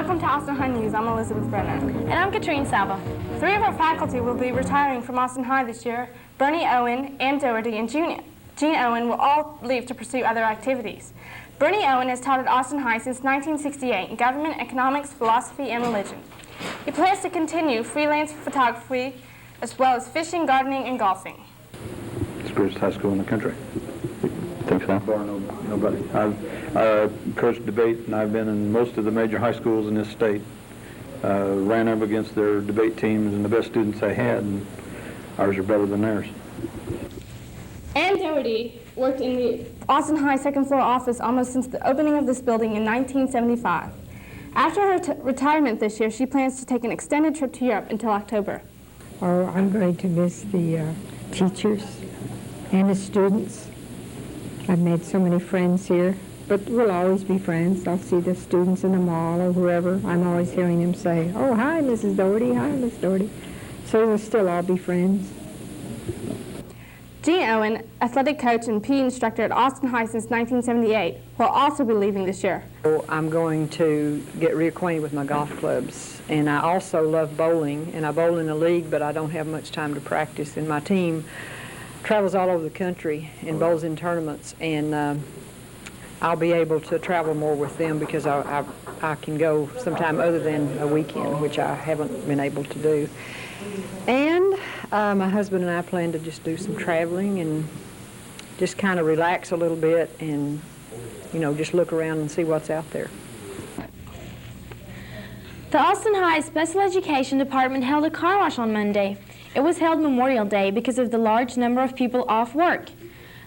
Welcome to Austin High News. I'm Elizabeth Brennan. And I'm Katrine Salva. 3 of our faculty will be retiring from Austin High this year. Bernie Owen, Ann Doherty, and Gene Owen will all leave to pursue other activities. Bernie Owen has taught at Austin High since 1968 in government, economics, philosophy, and religion. He plans to continue freelance photography as well as fishing, gardening, and golfing. It's the greatest high school in the country. Think so? Bar nobody. I've coached debate, and I've been in most of the major high schools in this state. Ran up against their debate teams and the best students they had, and ours are better than theirs. Ann Doherty worked in the Austin High second floor office almost since the opening of this building in 1975. After her retirement this year, she plans to take an extended trip to Europe until October. Oh, I'm going to miss the teachers and the students. I've made so many friends here, but we'll always be friends. I'll see the students in the mall or wherever. I'm always hearing them say, "Oh, hi, Mrs. Doherty, hi, Miss Doherty." So we'll still all be friends. Gene Owen, athletic coach and PE instructor at Austin High since 1978, will also be leaving this year. I'm going to get reacquainted with my golf clubs, and I also love bowling, and I bowl in the league, but I don't have much time to practice, and my team travels all over the country and bowls in tournaments, and I'll be able to travel more with them because I can go sometime other than a weekend, which I haven't been able to do. And my husband and I plan to just do some traveling and just kind of relax a little bit and, you know, just look around and see what's out there. The Austin High Special Education Department held a car wash on Monday. It was held Memorial Day because of the large number of people off work.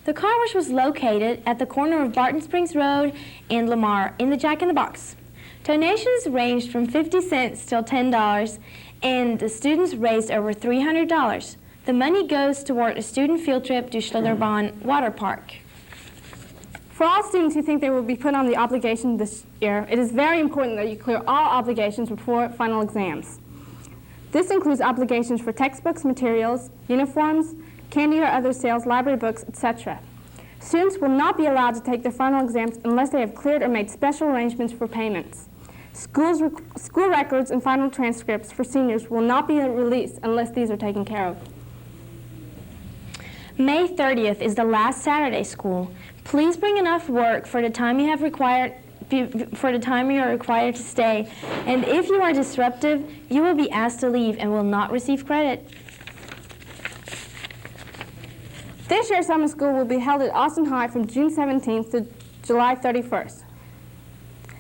The car wash was located at the corner of Barton Springs Road and Lamar in the Jack in the Box. Donations ranged from 50 cents till $10, and the students raised over $300. The money goes toward a student field trip to Schlitterbahn Water Park. For all students who think they will be put on the obligation this year, it is very important that you clear all obligations before final exams. This includes obligations for textbooks, materials, uniforms, candy or other sales, library books, etc. Students will not be allowed to take their final exams unless they have cleared or made special arrangements for payments. School records and final transcripts for seniors will not be released unless these are taken care of. May 30th is the last Saturday school. Please bring enough work for the time you are required to stay, and if you are disruptive, you will be asked to leave and will not receive credit. This year's summer school will be held at Austin High from June 17th to July 31st.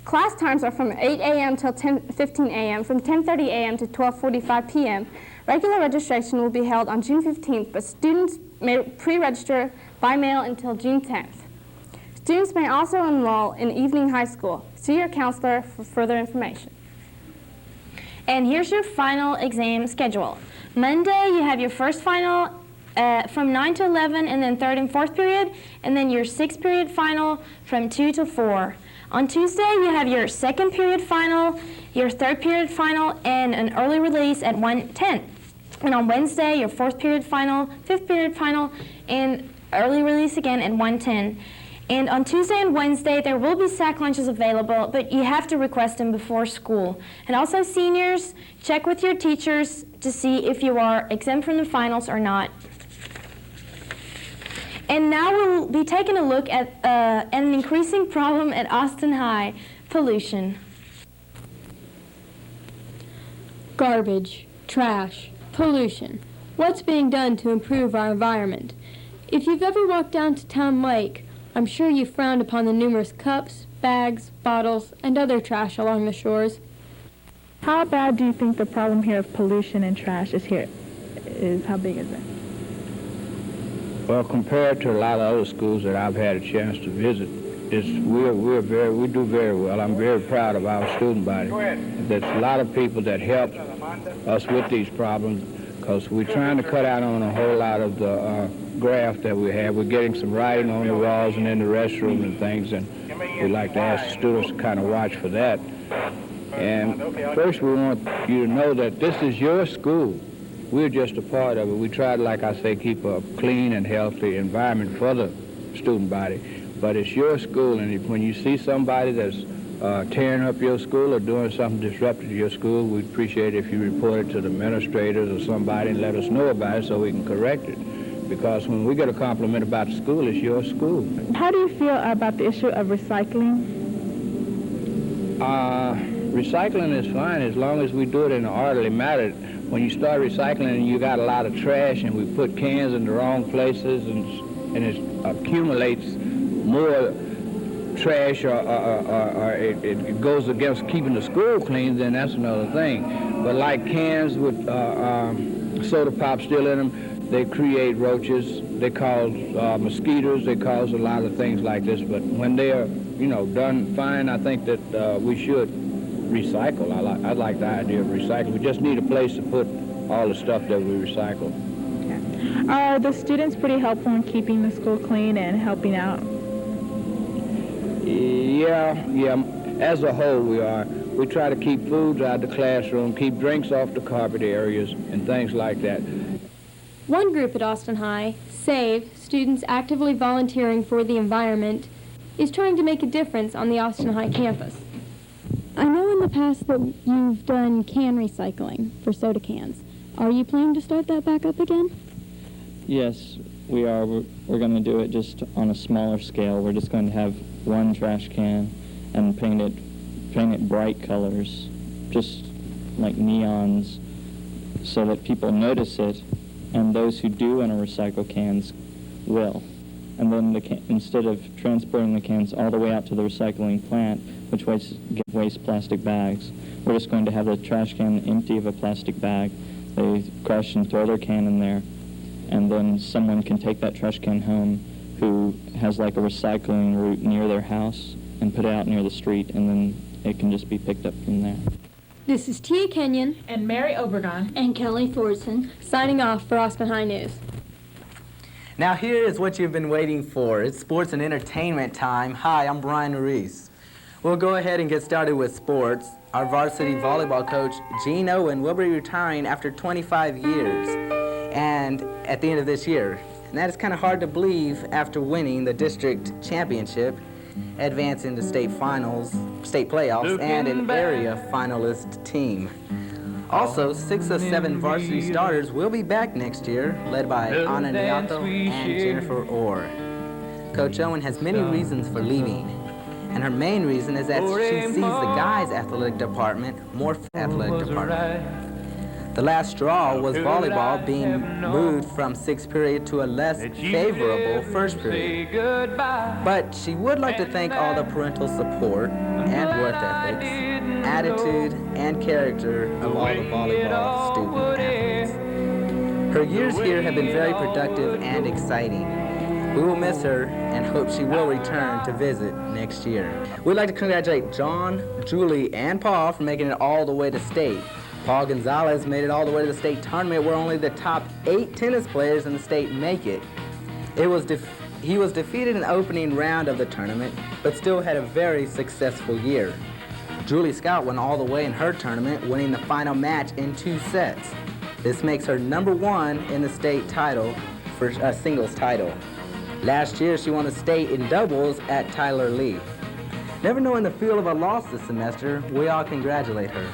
Class times are from 8 a.m. till 10:15 a.m., from 10:30 a.m. to 12:45 p.m. Regular registration will be held on June 15th, but students may pre-register by mail until June 10th. Students may also enroll in evening high school. See your counselor for further information. And here's your final exam schedule. Monday, you have your first final from 9 to 11, and then third and fourth period, and then your sixth period final from 2 to 4. On Tuesday, you have your second period final, your third period final, and an early release at 1:10. And on Wednesday, your fourth period final, fifth period final, and early release again at 1:10. And on Tuesday and Wednesday, there will be sack lunches available, but you have to request them before school. And also seniors, check with your teachers to see if you are exempt from the finals or not. And now we'll be taking a look at an increasing problem at Austin High, pollution. Garbage, trash, pollution. What's being done to improve our environment? If you've ever walked down to Town Lake, I'm sure you've frowned upon the numerous cups, bags, bottles, and other trash along the shores. How bad do you think the problem here of pollution and trash is here? How big is it? Well, compared to a lot of other schools that I've had a chance to visit, we do very well. I'm very proud of our student body. There's a lot of people that help us with these problems because we're trying to cut out on a whole lot of the graft that we have. We're getting some writing on the walls and in the restroom and things, and we'd like to ask the students to kind of watch for that. And first we want you to know that this is your school. We're just a part of it. We try to, like I say, keep a clean and healthy environment for the student body. But it's your school, and when you see somebody that's tearing up your school or doing something disruptive to your school, we'd appreciate it if you report it to the administrators or somebody and let us know about it so we can correct it. Because when we get a compliment about the school, it's your school. How do you feel about the issue of recycling? Recycling is fine as long as we do it in an orderly manner. When you start recycling and you got a lot of trash and we put cans in the wrong places and it accumulates more trash or it goes against keeping the school clean, then that's another thing. But like cans with soda pop still in them, they create roaches, they cause mosquitoes, they cause a lot of things like this. But when they are, done fine, I think that we should recycle. I like the idea of recycling. We just need a place to put all the stuff that we recycle. Are the students pretty helpful in keeping the school clean and helping out? Yeah. As a whole, we are. We try to keep foods out of the classroom, keep drinks off the carpet areas, and things like that. One group at Austin High, SAVE, Students Actively Volunteering for the Environment, is trying to make a difference on the Austin High campus. I know in the past that you've done can recycling for soda cans. Are you planning to start that back up again? Yes, we are. We're going to do it just on a smaller scale. We're just going to have one trash can and paint it bright colors, just like neons, so that people notice it, and those who do want to recycle cans will. And then instead of transporting the cans all the way out to the recycling plant, which waste plastic bags, we're just going to have the trash can empty of a plastic bag. They crush and throw their can in there, and then someone can take that trash can home who has like a recycling route near their house and put it out near the street, and then it can just be picked up from there. This is Tia Kenyon And Mary Obregon. and Kelly Thorson signing off for Austin High News. Now here is what you've been waiting for. It's sports and entertainment time. Hi, I'm Brian Ruiz. We'll go ahead and get started with sports. Our varsity volleyball coach, Gene Owen, will be retiring after 25 years and at the end of this year. And that is kind of hard to believe after winning the district championship, advancing to state finals, state playoffs, and an area finalist team. Also, 6 of 7 varsity starters will be back next year, led by Anna Niato and Jennifer Orr. Coach Owen has many reasons for leaving, and her main reason is that she sees the guys' athletic department more athletic department. The last straw was volleyball being moved from 6th period to a less favorable 1st period. But she would like to thank all the parental support and work ethics, attitude, and character of all the volleyball student athletes. Her years here have been very productive and exciting. We will miss her and hope she will return to visit next year. We'd like to congratulate John, Julie, and Paul for making it all the way to state. Paul Gonzalez made it all the way to the state tournament where only the top 8 tennis players in the state make it. He was defeated in the opening round of the tournament, but still had a very successful year. Julie Scott went all the way in her tournament, winning the final match in 2 sets. This makes her #1 in the state title for a singles title. Last year, she won the state in doubles at Tyler Lee. Never knowing the feel of a loss this semester, we all congratulate her.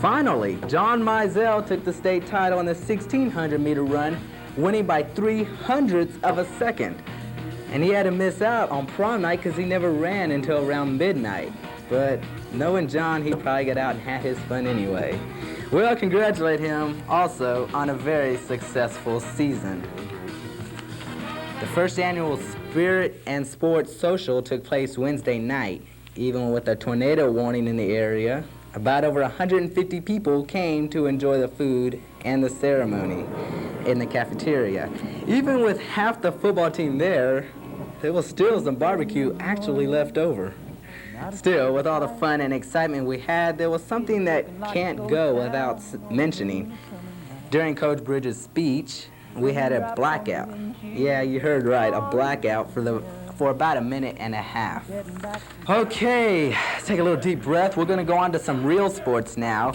Finally, John Mizell took the state title in the 1,600-meter run, winning by 3/100ths of a second. And he had to miss out on prom night because he never ran until around midnight. But knowing John, he probably got out and had his fun anyway. We'll congratulate him also on a very successful season. The first annual Spirit and Sports Social took place Wednesday night. Even with a tornado warning in the area, about over 150 people came to enjoy the food and the ceremony in the cafeteria. Even with half the football team there was still some barbecue actually left over. Still, with all the fun and excitement we had, there was something that can't go without mentioning. During Coach Bridges' speech, we had a blackout. Yeah, you heard right, a blackout for about a minute and a half. Okay, let's take a little deep breath. We're going to go on to some real sports now.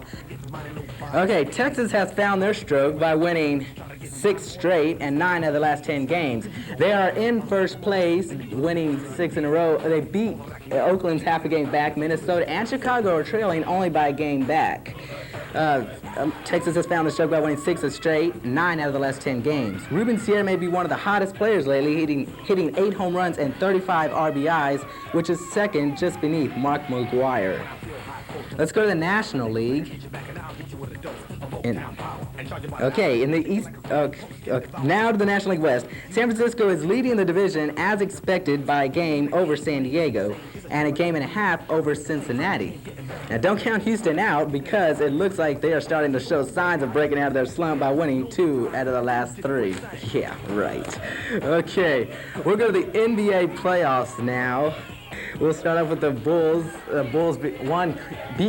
Okay, Texas has found their stroke by winning 6 straight and 9 out of the last 10 games. They are in first place, winning 6 in a row. They beat Oakland's half a game back. Minnesota and Chicago are trailing only by a game back. Texas has found the stroke by winning 6 straight, 9 out of the last 10 games. Ruben Sierra may be one of the hottest players lately, hitting 8 home runs and 35 RBIs, which is second just beneath Mark McGwire. Let's go to the National League. In the East, now to the National League West. San Francisco is leading the division as expected by a game over San Diego and a game and a half over Cincinnati. Now don't count Houston out because it looks like they are starting to show signs of breaking out of their slump by winning 2 out of the last 3. Yeah, right. Okay, we'll go to the NBA playoffs now. We'll start off with the Bulls. The Bulls beat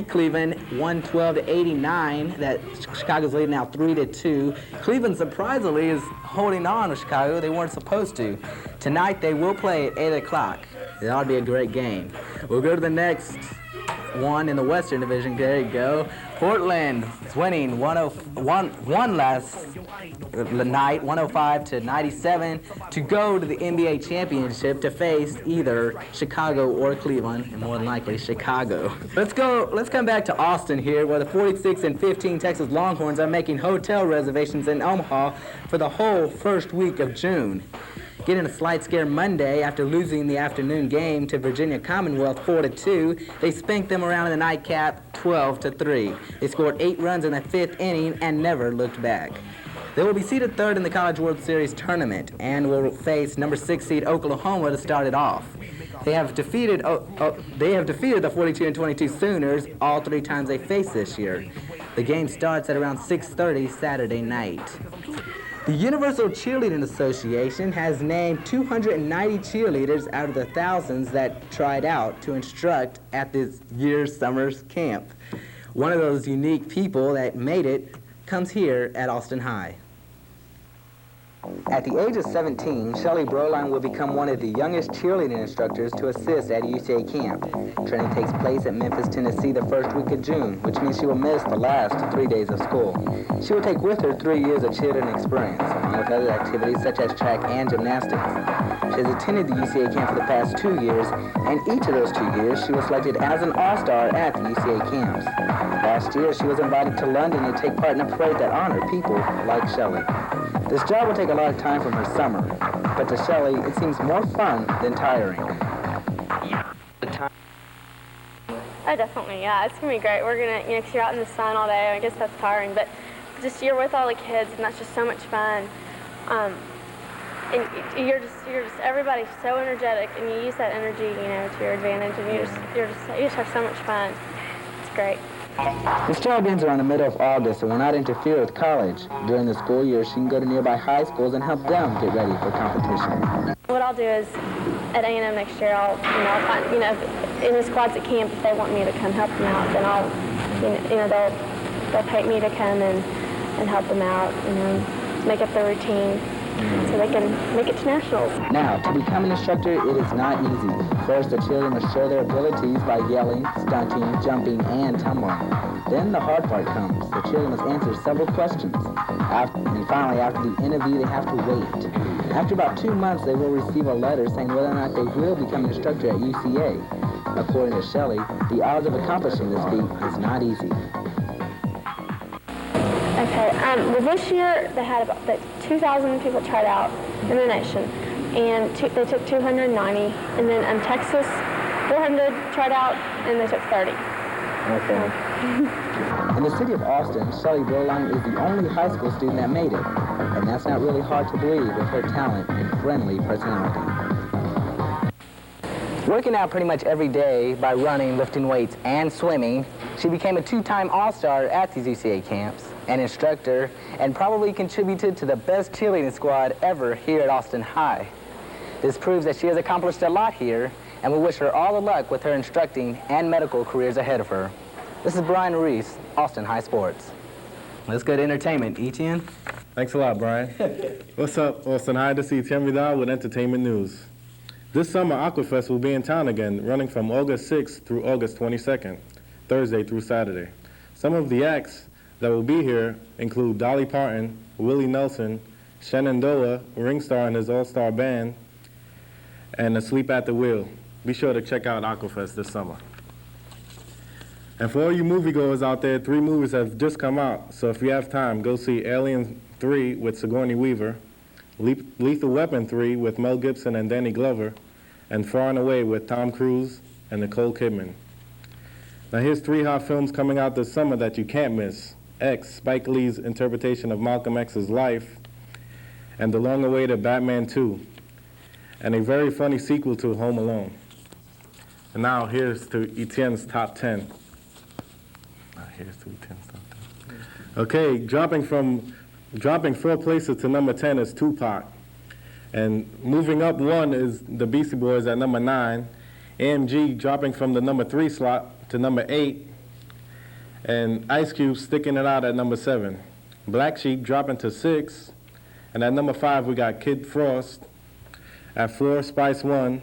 Cleveland 112-89. That Chicago's leading now 3-2. Cleveland surprisingly is holding on to Chicago. They weren't supposed to. Tonight they will play at 8 o'clock. It ought to be a great game. We'll go to the next one in the Western Division. There you go. Portland is winning 101 last night, 105-97, to go to the NBA championship to face either Chicago or Cleveland, and more than likely Chicago. Let's come back to Austin here, where the 46-15 Texas Longhorns are making hotel reservations in Omaha for the whole first week of June. Getting a slight scare Monday after losing the afternoon game to Virginia Commonwealth 4-2, they spanked them around in the nightcap 12-3. They scored 8 runs in the 5th inning and never looked back. They will be seeded 3rd in the College World Series tournament and will face number 6 seed Oklahoma to start it off. They have defeated the 42-22 Sooners all 3 times they faced this year. The game starts at around 6:30 Saturday night. The Universal Cheerleading Association has named 290 cheerleaders out of the thousands that tried out to instruct at this year's summer camp. One of those unique people that made it comes here at Austin High. At the age of 17, Shelley Broline will become one of the youngest cheerleading instructors to assist at a UCA camp. Training takes place at Memphis, Tennessee the first week of June, which means she will miss the last 3 days of school. She will take with her 3 years of cheerleading experience, along with other activities such as track and gymnastics. She has attended the UCA camp for the past 2 years, and each of those 2 years she was selected as an all-star at the UCA camps. Last year, she was invited to London to take part in a parade that honored people like Shelley. This job will take a lot of time from her summer, but to Shelley, it seems more fun than tiring. Oh, definitely, yeah. It's going to be great. We're going to, because you're out in the sun all day. I guess that's tiring, but just you're with all the kids, and that's just so much fun. And you're just everybody's so energetic, and you use that energy, to your advantage, and you just have so much fun. It's great. This job ends around the middle of August and will not interfere with college. During the school year, she can go to nearby high schools and help them get ready for competition. What I'll do is, at A&M next year, I'll find, in the squads at camp, if they want me to come help them out, then I'll, they'll pay me to come and help them out, make up their routine, so they can make it to nationals. Now, to become an instructor, it is not easy. First, the children must show their abilities by yelling, stunting, jumping, and tumbling. Then the hard part comes. The children must answer several questions. And finally, after the interview, they have to wait. After about 2 months, they will receive a letter saying whether or not they will become an instructor at UCA. According to Shelley, the odds of accomplishing this feat is not easy. Okay, well this year they had about 2,000 people tried out in the nation, and they took 290, and then Texas, 400 tried out, and they took 30. Okay. In the city of Austin, Shelley Broline is the only high school student that made it, and that's not really hard to believe with her talent and friendly personality. Working out pretty much every day by running, lifting weights, and swimming, she became a 2-time All-Star at these UCA camps, an instructor, and probably contributed to the best cheerleading squad ever here at Austin High. This proves that she has accomplished a lot here, and we wish her all the luck with her instructing and medical careers ahead of her. This is Brian Ruiz, Austin High Sports. Let's go to entertainment. Etienne? Thanks a lot, Brian. What's up, Austin High? This is Etienne Vidal with entertainment news. This summer, Aquafest will be in town again, running from August 6th through August 22nd, Thursday through Saturday. Some of the acts that will be here include Dolly Parton, Willie Nelson, Shenandoah, Ringstar and his all-star band, and Asleep at the Wheel. Be sure to check out Aquafest this summer. And for all you moviegoers out there, 3 movies have just come out, so if you have time, go see Alien 3 with Sigourney Weaver, Lethal Weapon 3 with Mel Gibson and Danny Glover, and Far and Away with Tom Cruise and Nicole Kidman. Now here's 3 hot films coming out this summer that you can't miss. X, Spike Lee's interpretation of Malcolm X's life, and the long-awaited Batman 2, and a very funny sequel to Home Alone. And now here's to Etienne's top 10. Okay, dropping 4 places to number 10 is Tupac. And moving up 1 is the Beastie Boys at number 9. AMG dropping from the number 3 slot to number 8. And Ice Cube sticking it out at number 7. Black Sheep dropping to 6. And at number 5 we got Kid Frost. At 4, Spice One.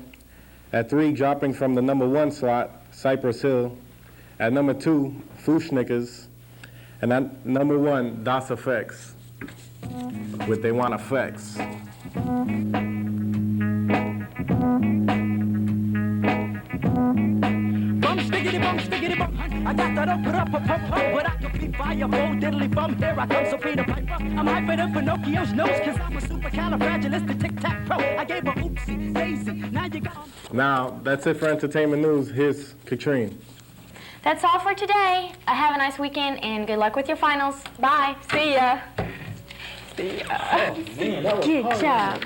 At 3, dropping from the number 1 slot, Cypress Hill. At number 2, Fushnickers. And at number 1, Das Effects with They Want Effects. I got that up, but I can be fireball, diddly bum, here I come, Sabrina Piper. I'm hyper than Pinocchio's nose, cause I'm a supercalifragilistic tic-tac-pro. I gave her oopsie, daisy, now you got... Now, that's it for entertainment news. Here's Katrine. That's all for today. Have a nice weekend and good luck with your finals. Bye. See ya. Oh, man, that was Good hard. job.